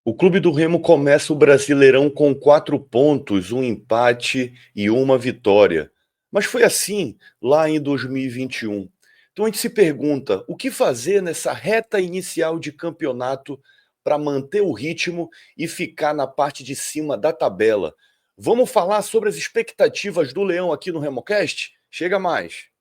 O Clube do Remo começa o Brasileirão com 4 pontos, um empate e uma vitória. Mas foi assim lá em 2021. Então a gente se pergunta, o que fazer nessa reta inicial de campeonato para manter o ritmo e ficar na parte de cima da tabela? Vamos falar sobre as expectativas do Leão aqui no RemoCast? Chega mais!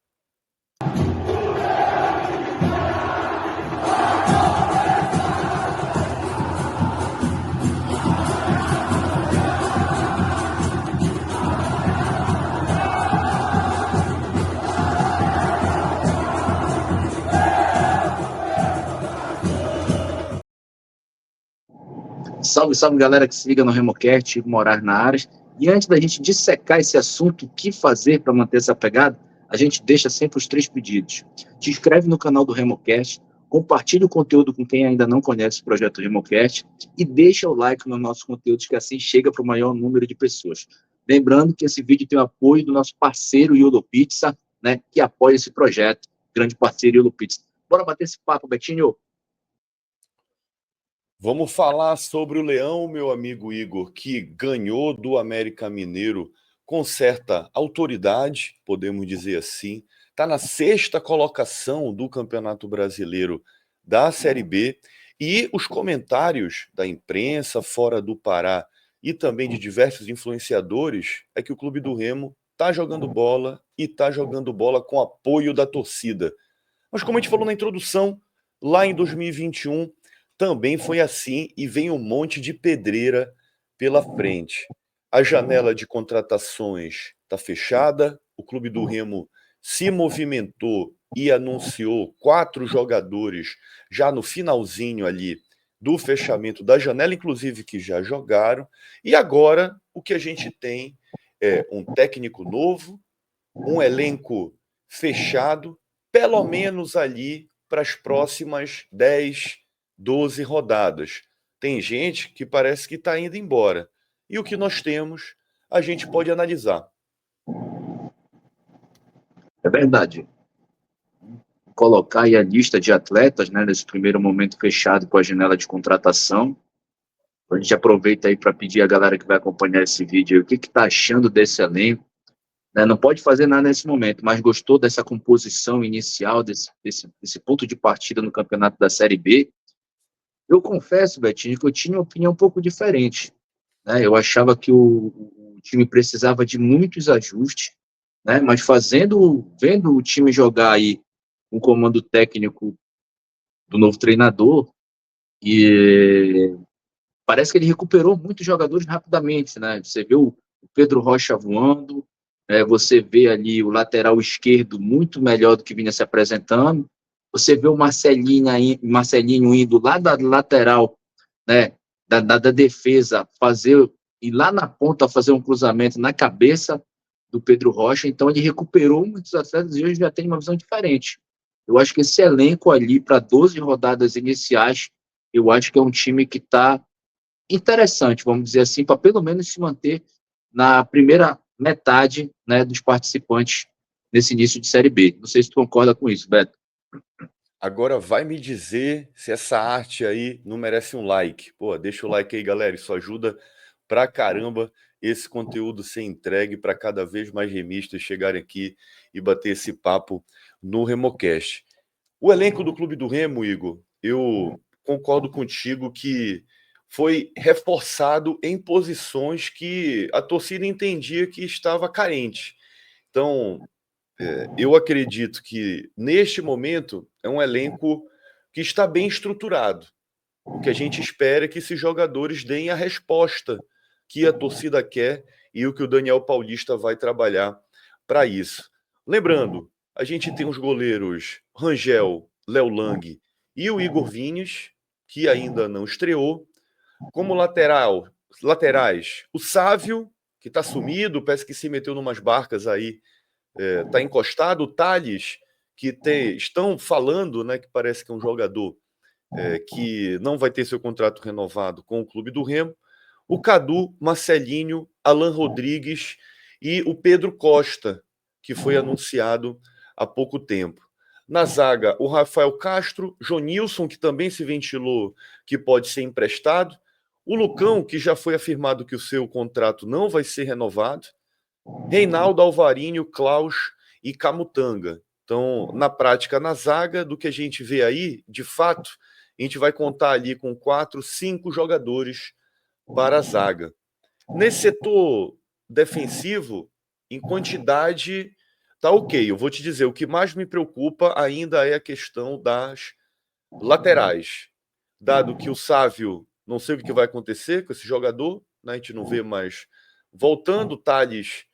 Salve, salve galera que se liga no RemoCast, Morar na área. E antes da gente dissecar esse assunto, o que fazer para manter essa pegada, a gente deixa sempre os 3 pedidos. Te inscreve no canal do RemoCast, compartilha o conteúdo com quem ainda não conhece o projeto RemoCast e deixa o like nos nossos conteúdos, que assim chega para o maior número de pessoas. Lembrando que esse vídeo tem o apoio do nosso parceiro Yolo Pizza, né, que apoia esse projeto, grande parceiro Yolo Pizza. Bora bater esse papo, Betinho? Vamos falar sobre o Leão, meu amigo Igor, que ganhou do América Mineiro com certa autoridade, podemos dizer assim. Está na 6ª colocação do Campeonato Brasileiro da Série B. E os comentários da imprensa fora do Pará e também de diversos influenciadores é que o Clube do Remo está jogando bola e está jogando bola com apoio da torcida. Mas como a gente falou na introdução, lá em 2021 também foi assim e vem um monte de pedreira pela frente. A janela de contratações está fechada, o Clube do Remo se movimentou e anunciou 4 jogadores já no finalzinho ali do fechamento da janela, inclusive que já jogaram. E agora o que a gente tem é um técnico novo, um elenco fechado, pelo menos ali para as próximas 10, 12 rodadas. Tem gente que parece que está indo embora. E o que nós temos, a gente pode analisar. É verdade. Colocar aí a lista de atletas, né, nesse primeiro momento fechado com a janela de contratação. A gente aproveita aí para pedir a galera que vai acompanhar esse vídeo aí, o que está achando desse elenco, né? Não pode fazer nada nesse momento, mas gostou dessa composição inicial, desse ponto de partida no campeonato da Série B? Eu confesso, Betinho, que eu tinha uma opinião um pouco diferente, né? Eu achava que o time precisava de muitos ajustes, né? Mas vendo o time jogar aí com o comando técnico do novo treinador, e parece que ele recuperou muitos jogadores rapidamente, né? Você vê o Pedro Rocha voando, você vê ali o lateral esquerdo muito melhor do que vinha se apresentando, você vê o Marcelinho indo lá da lateral, né, da defesa, ir lá na ponta fazer um cruzamento na cabeça do Pedro Rocha. Então ele recuperou muitos atletas e hoje já tem uma visão diferente. Eu acho que esse elenco ali para 12 rodadas iniciais, eu acho que é um time que está interessante, vamos dizer assim, para pelo menos se manter na primeira metade, né, dos participantes nesse início de Série B. Não sei se tu concorda com isso, Beto. Agora vai me dizer se essa arte aí não merece um like. Pô, deixa o like aí, galera. Isso ajuda pra caramba esse conteúdo ser entregue para cada vez mais remistas chegarem aqui e bater esse papo no RemoCast. O elenco do Clube do Remo, Igor, eu concordo contigo que foi reforçado em posições que a torcida entendia que estava carente. Então, eu acredito que, neste momento, é um elenco que está bem estruturado. O que a gente espera é que esses jogadores deem a resposta que a torcida quer e o que o Daniel Paulista vai trabalhar para isso. Lembrando, a gente tem os goleiros Rangel, Léo Lang e o Igor Vinícius, que ainda não estreou. Como laterais, o Sávio, que está sumido, parece que se meteu numas barcas aí, está encostado. O Thales, que estão falando, né, que parece que é um jogador que não vai ter seu contrato renovado com o Clube do Remo. O Cadu, Marcelinho, Alan Rodrigues e o Pedro Costa, que foi anunciado há pouco tempo. Na zaga, o Rafael Castro, Jonilson, que também se ventilou que pode ser emprestado, O Lucão, que já foi afirmado que o seu contrato não vai ser renovado. Reinaldo, Alvarinho, Klaus e Camutanga. Então, na prática, na zaga, do que a gente vê aí, de fato, a gente vai contar ali com 4, 5 jogadores para a zaga. Nesse setor defensivo, em quantidade, tá ok. Eu vou te dizer, o que mais me preocupa ainda é a questão das laterais. Dado que o Sávio, não sei o que vai acontecer com esse jogador, né? A gente não vê mais voltando. Thales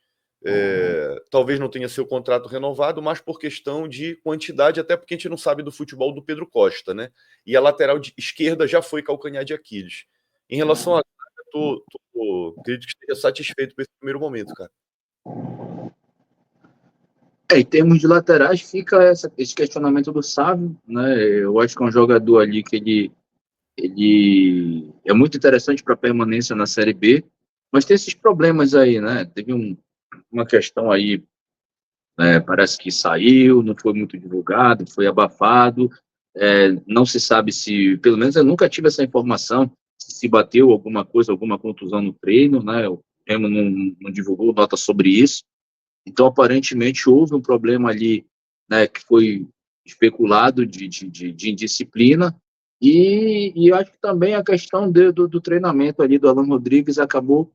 talvez não tenha seu contrato renovado, mas por questão de quantidade, até porque a gente não sabe do futebol do Pedro Costa, né? E a lateral esquerda já foi calcanhar de Aquiles. Em relação a acredito que esteja satisfeito com esse primeiro momento, cara. Em termos de laterais, fica esse questionamento do Sávio, né? Eu acho que é um jogador ali que ele é muito interessante para a permanência na Série B, mas tem esses problemas aí, né? Teve uma questão aí, né? Parece que saiu, não foi muito divulgado, foi abafado, não se sabe se, pelo menos eu nunca tive essa informação, se bateu alguma coisa, alguma contusão no treino, né? O Remo não divulgou nota sobre isso. Então, aparentemente, houve um problema ali, né, que foi especulado de indisciplina, e acho que também a questão do treinamento ali do Alan Rodrigues acabou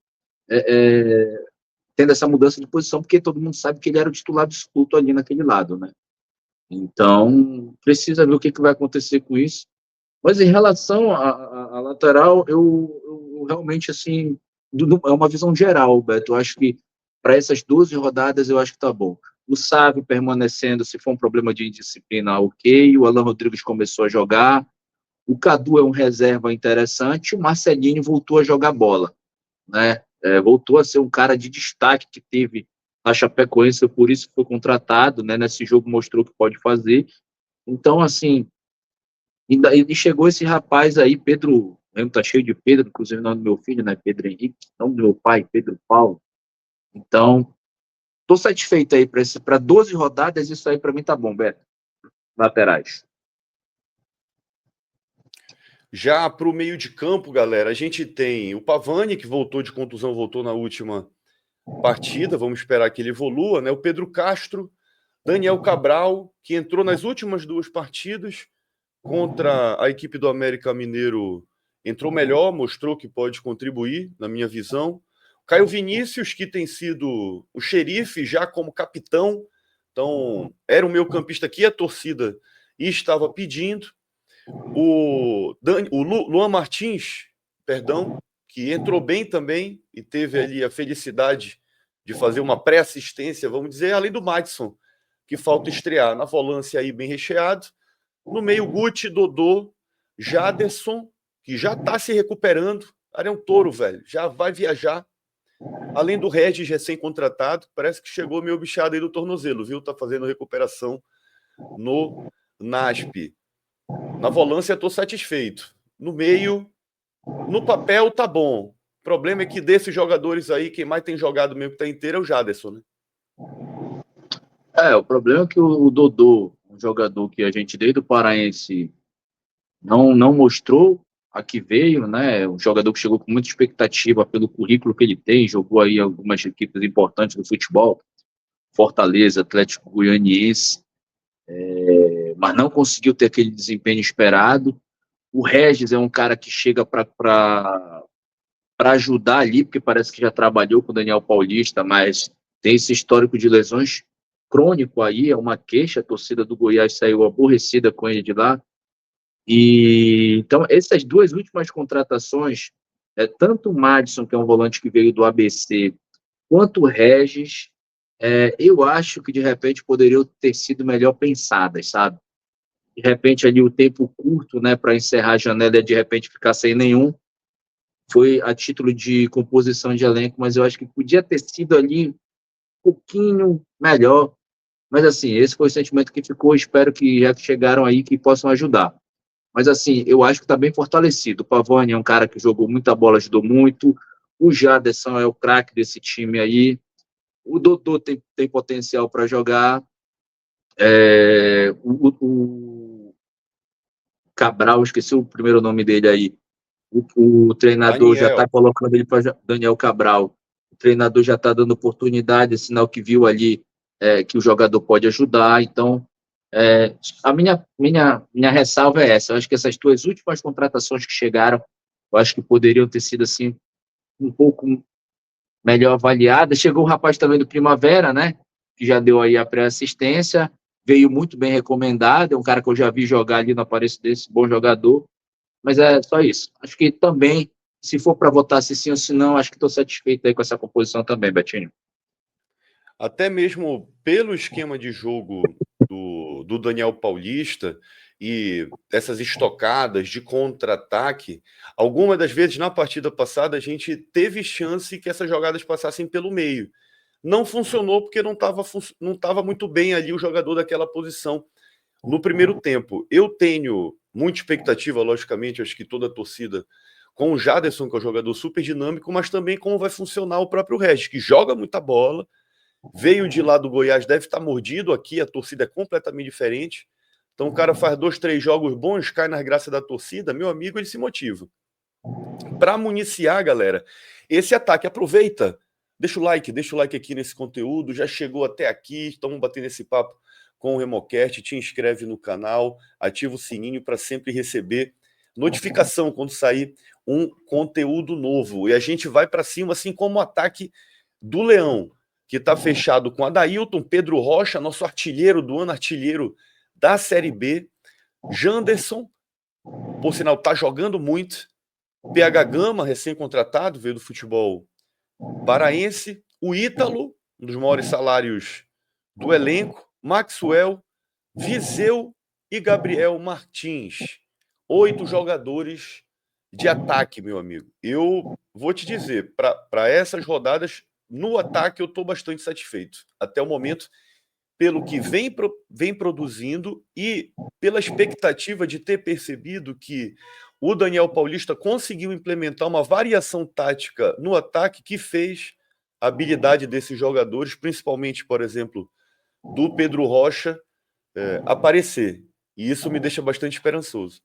tendo essa mudança de posição, porque todo mundo sabe que ele era o titular absoluto ali naquele lado, né? Então, precisa ver o que vai acontecer com isso. Mas em relação à lateral, eu realmente, assim, é uma visão geral, Beto. Eu acho que para essas 12 rodadas, eu acho que tá bom. O Sávio permanecendo, se for um problema de indisciplina, ok. O Alan Rodrigues começou a jogar. O Cadu é um reserva interessante. O Marcelinho voltou a jogar bola, né? Voltou a ser um cara de destaque que teve na Chapecoense, por isso foi contratado, né? Nesse jogo mostrou que pode fazer. Então, assim, e chegou esse rapaz aí, Pedro, mesmo tá cheio de Pedro, inclusive o nome do meu filho, né, Pedro Henrique, nome do meu pai, Pedro Paulo. Então, tô satisfeito aí para 12 rodadas, isso aí para mim tá bom, Beto. Laterais. Já para o meio de campo, galera, a gente tem o Pavani, que voltou de contusão, voltou na última partida, vamos esperar que ele evolua, né? O Pedro Castro, Daniel Cabral, que entrou nas últimas 2 partidas contra a equipe do América Mineiro, entrou melhor, mostrou que pode contribuir, na minha visão. Caio Vinícius, que tem sido o xerife já como capitão, então era o meu campista que a torcida estava pedindo. O Luan Martins, perdão, que entrou bem também e teve ali a felicidade de fazer uma pré-assistência, vamos dizer, além do Madison, que falta estrear. Na volância aí bem recheado. No meio, Guti, Dodô, Jaderson, que já está se recuperando. O cara é um touro, velho. Já vai viajar. Além do Regis recém-contratado, parece que chegou meio bichado aí do tornozelo, viu? Tá fazendo recuperação no NASP. Na volância, estou satisfeito. No meio, no papel, tá bom. O problema é que desses jogadores aí, quem mais tem jogado mesmo que tá inteiro é o Jaderson, né? O problema é que o Dodô, um jogador que a gente desde o Paraense não mostrou a que veio, né? Um jogador que chegou com muita expectativa pelo currículo que ele tem, jogou aí algumas equipes importantes do futebol, Fortaleza, Atlético Goianiense, mas não conseguiu ter aquele desempenho esperado. O Regis é um cara que chega para ajudar ali, porque parece que já trabalhou com o Daniel Paulista, mas tem esse histórico de lesões crônico aí, é uma queixa, a torcida do Goiás saiu aborrecida com ele de lá. E então, essas 2 últimas contratações, tanto o Madison, que é um volante que veio do ABC, quanto o Regis, eu acho que de repente poderiam ter sido melhor pensadas, sabe? De repente ali o tempo curto, né, para encerrar a janela e de repente ficar sem nenhum, foi a título de composição de elenco, mas eu acho que podia ter sido ali um pouquinho melhor. Mas assim, esse foi o sentimento que ficou, espero que já chegaram aí que possam ajudar. Mas assim, eu acho que está bem fortalecido. O Pavani é um cara que jogou muita bola, ajudou muito. O Jaderson é o craque desse time aí. O Dodô tem potencial para jogar. O Cabral, esqueci o primeiro nome dele aí. O treinador já está Daniel. colocando ele para Daniel Cabral. O treinador já está dando oportunidade, sinal que viu ali que o jogador pode ajudar. Então, a minha ressalva é essa. Eu acho que essas duas últimas contratações que chegaram, eu acho que poderiam ter sido assim um pouco melhor avaliadas. Chegou o rapaz também do Primavera, né? Que já deu aí a pré-assistência, veio muito bem recomendado. É um cara que eu já vi jogar ali no Aparecidense, bom jogador. Mas é só isso. Acho que também, se for para votar se sim ou se não, acho que estou satisfeito aí com essa composição também, Betinho. Até mesmo pelo esquema de jogo do Daniel Paulista e essas estocadas de contra-ataque, algumas das vezes na partida passada a gente teve chance que essas jogadas passassem pelo meio. Não funcionou porque não tava muito bem ali o jogador daquela posição no primeiro tempo. Eu tenho muita expectativa, logicamente, acho que toda a torcida, com o Jaderson, que é um jogador super dinâmico, mas também como vai funcionar o próprio Regis, que joga muita bola, veio de lá do Goiás, deve estar mordido aqui, a torcida é completamente diferente. Então o cara faz 2, 3 jogos bons, cai nas graças da torcida, meu amigo, ele se motiva. Para municiar, galera, esse ataque, aproveita, deixa o like aqui nesse conteúdo, já chegou até aqui, estamos batendo esse papo com o Remocast, te inscreve no canal, ativa o sininho para sempre receber notificação quando sair um conteúdo novo. E a gente vai para cima, assim como o ataque do Leão, que está fechado com Adailton, Pedro Rocha, nosso artilheiro do ano, artilheiro da Série B, Janderson, por sinal, está jogando muito, PH Gama, recém-contratado, veio do futebol paraense, o Ítalo, um dos maiores salários do elenco, Maxwell, Viseu e Gabriel Martins. 8 jogadores de ataque, meu amigo. Eu vou te dizer, para essas rodadas, no ataque eu estou bastante satisfeito. Até o momento, pelo que vem produzindo e pela expectativa de ter percebido que o Daniel Paulista conseguiu implementar uma variação tática no ataque que fez a habilidade desses jogadores, principalmente, por exemplo, do Pedro Rocha, aparecer. E isso me deixa bastante esperançoso.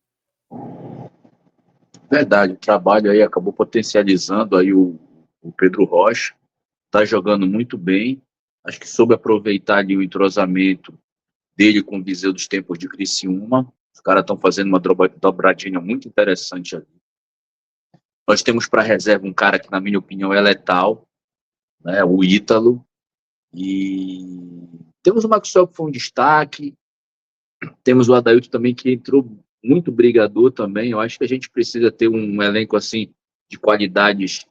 Verdade, o trabalho aí acabou potencializando aí o Pedro Rocha, está jogando muito bem. Acho que soube aproveitar ali o entrosamento dele com o Viseu dos tempos de Criciúma. Os caras estão fazendo uma dobradinha muito interessante ali. Nós temos para reserva um cara que, na minha opinião, é letal, né, o Ítalo. E temos o Maxwell, que foi um destaque. Temos o Adailton também, que entrou muito brigador também. Eu acho que a gente precisa ter um elenco assim de qualidades,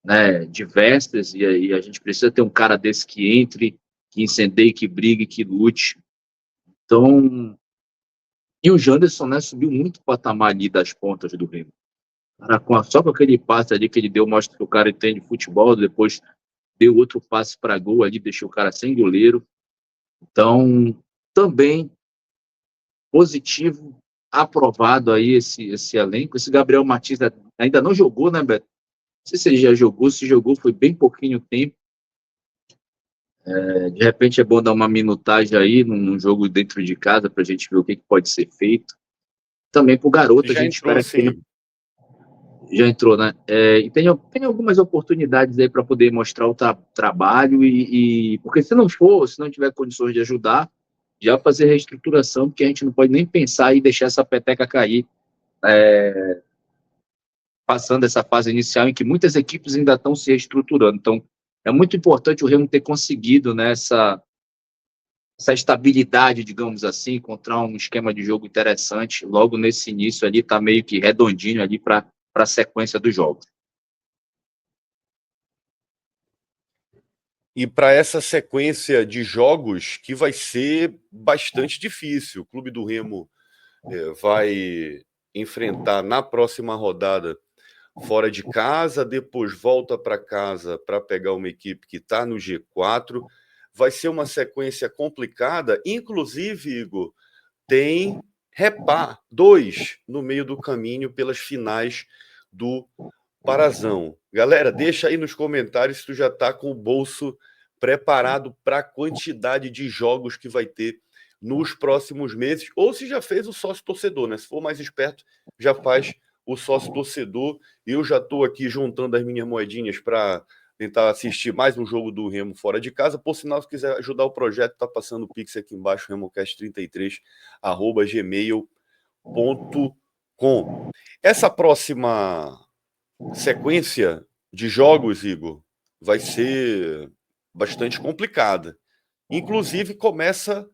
né, diversas, e aí a gente precisa ter um cara desse que entre, que incendeie, que brigue, que lute. Então, e o Janderson, né, subiu muito o patamar ali das pontas do Remo. Cara, só com aquele passe ali que ele deu, mostra que o cara entende futebol, depois deu outro passe para gol ali, deixou o cara sem goleiro. Então, também positivo, aprovado aí esse elenco. Esse Gabriel Martins ainda não jogou, né, Beto? Não sei se ele já jogou, se jogou foi bem pouquinho tempo. De repente é bom dar uma minutagem aí num jogo dentro de casa para a gente ver o que pode ser feito. Também para o garoto, a Já gente entrou, espera que tenha. sim. Já entrou, né? E tem algumas oportunidades aí para poder mostrar o trabalho porque se não tiver condições de ajudar, já fazer reestruturação, porque a gente não pode nem pensar e deixar essa peteca cair, passando essa fase inicial em que muitas equipes ainda estão se reestruturando. Então, é muito importante o Remo ter conseguido, né, essa estabilidade, digamos assim, encontrar um esquema de jogo interessante logo nesse início ali, tá meio que redondinho ali para a sequência dos jogos. E para essa sequência de jogos que vai ser bastante difícil. O Clube do Remo vai enfrentar na próxima rodada fora de casa, depois volta para casa para pegar uma equipe que está no G4. Vai ser uma sequência complicada, inclusive, Igor, tem Repá 2 no meio do caminho pelas finais do Parazão. Galera, deixa aí nos comentários se tu já está com o bolso preparado para a quantidade de jogos que vai ter nos próximos meses, ou se já fez o sócio torcedor, né? Se for mais esperto, já faz o sócio torcedor. Eu já estou aqui juntando as minhas moedinhas para tentar assistir mais um jogo do Remo fora de casa. Por sinal, se quiser ajudar o projeto, tá passando o Pix aqui embaixo, remocast33@gmail.com. Essa próxima sequência de jogos, Igor, vai ser bastante complicada. Inclusive, começa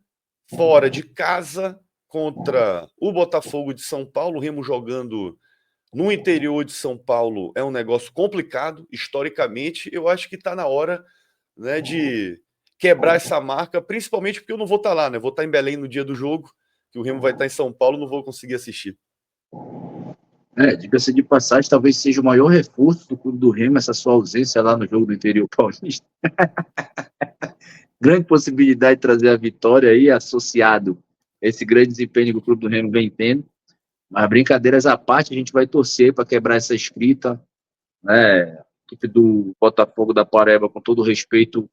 fora de casa contra o Botafogo de São Paulo. O Remo jogando no interior de São Paulo é um negócio complicado, historicamente. Eu acho que está na hora, né, de quebrar essa marca, principalmente porque eu não vou estar lá, né? Vou estar em Belém no dia do jogo, que o Remo vai estar em São Paulo, não vou conseguir assistir. Diga-se de passagem, talvez seja o maior reforço do clube do Remo, essa sua ausência lá no jogo do interior paulista. Grande possibilidade de trazer a vitória aí, associado a esse grande desempenho que o clube do Remo vem tendo. Mas brincadeiras à parte, a gente vai torcer para quebrar essa escrita, né? A equipe do Botafogo da Paraíba, com todo respeito,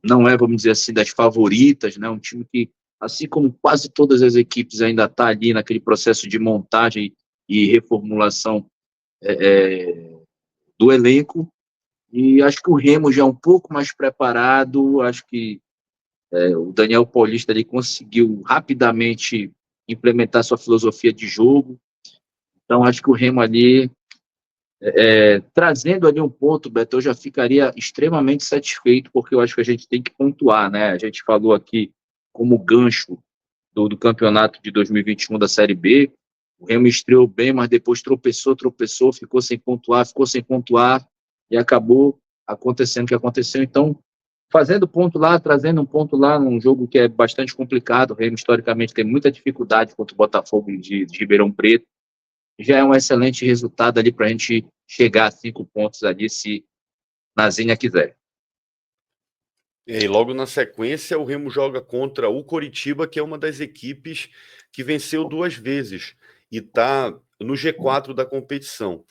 não é, vamos dizer assim, das favoritas, né? Um time que, assim como quase todas as equipes, ainda está ali naquele processo de montagem e reformulação do elenco. E acho que o Remo já é um pouco mais preparado. Acho que o Daniel Paulista ali conseguiu rapidamente implementar sua filosofia de jogo. Então, acho que o Remo ali, trazendo ali um ponto, Beto, eu já ficaria extremamente satisfeito, porque eu acho que a gente tem que pontuar, né? A gente falou aqui como gancho do campeonato de 2021 da Série B. O Remo estreou bem, mas depois tropeçou, ficou sem pontuar e acabou acontecendo o que aconteceu. Então, fazendo ponto lá, trazendo um ponto lá num jogo que é bastante complicado. O Remo, historicamente, tem muita dificuldade contra o Botafogo de Ribeirão Preto. Já é um excelente resultado ali para a gente chegar a 5 pontos ali, se Nazinha quiser. E logo na sequência, o Remo joga contra o Coritiba, que é uma das equipes que venceu 2 vezes e está no G4 da competição.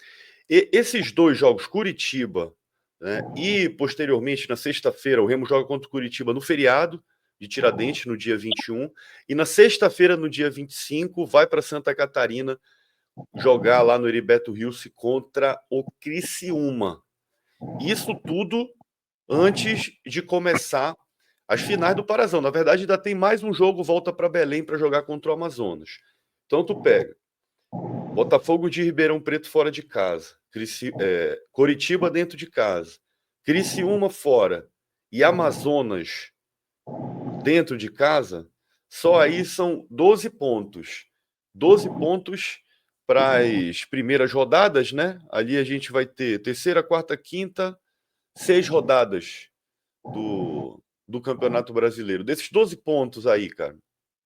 E esses 2 jogos, Curitiba, né, e posteriormente, na sexta-feira, o Remo joga contra o Curitiba no feriado de Tiradentes, no dia 21, e na sexta-feira, no dia 25, vai para Santa Catarina jogar lá no Heriberto Rilse contra o Criciúma. Isso tudo antes de começar as finais do Parazão. Na verdade, ainda tem mais um jogo, volta para Belém para jogar contra o Amazonas. Então tu pega Botafogo de Ribeirão Preto fora de casa, Coritiba dentro de casa, Criciúma fora e Amazonas dentro de casa, só aí são 12 pontos. 12 pontos para as primeiras rodadas, né? Ali a gente vai ter terceira, quarta, quinta, 6 rodadas do Campeonato Brasileiro. Desses 12 pontos aí, cara,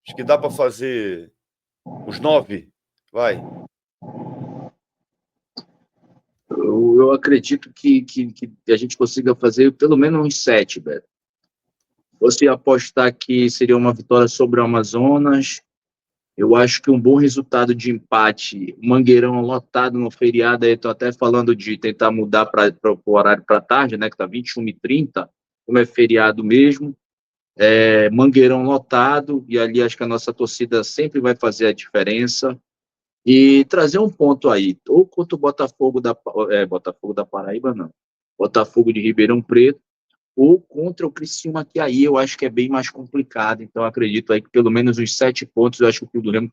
acho que dá para fazer uns 9, vai. Eu acredito que a gente consiga fazer pelo menos uns 7, Beto. Você apostar que seria uma vitória sobre o Amazonas, eu acho que um bom resultado de empate, Mangueirão lotado no feriado, aí estou até falando de tentar mudar para o horário para tarde, né, que está 21h30, como é feriado mesmo, Mangueirão lotado, e ali acho que a nossa torcida sempre vai fazer a diferença, e trazer um ponto aí, ou contra o Botafogo da Paraíba, não, Botafogo de Ribeirão Preto, ou contra o Criciúma, que aí eu acho que é bem mais complicado. Então, acredito aí que pelo menos uns 7 pontos, eu acho que o Clube do Remo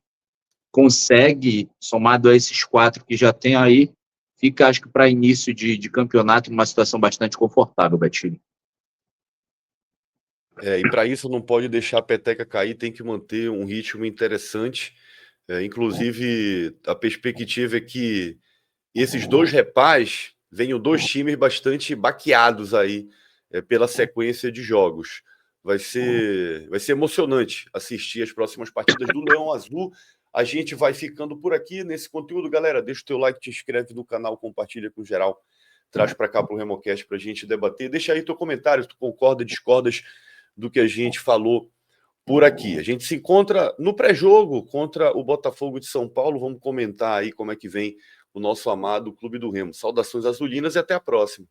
consegue, somado a esses 4 que já tem aí, fica, acho que para início de campeonato, numa situação bastante confortável, Betinho. E para isso não pode deixar a peteca cair, tem que manter um ritmo interessante. Inclusive, a perspectiva é que esses 2 repás venham 2 times bastante baqueados aí pela sequência de jogos. Vai ser emocionante assistir as próximas partidas do Leão Azul. A gente vai ficando por aqui nesse conteúdo. Galera, deixa o teu like, te inscreve no canal, compartilha com geral. Traz para cá para o Remocast para a gente debater. Deixa aí teu comentário, se tu concorda, discordas do que a gente falou por aqui. A gente se encontra no pré-jogo contra o Botafogo de São Paulo. Vamos comentar aí como é que vem o nosso amado Clube do Remo. Saudações azulinas e até a próxima.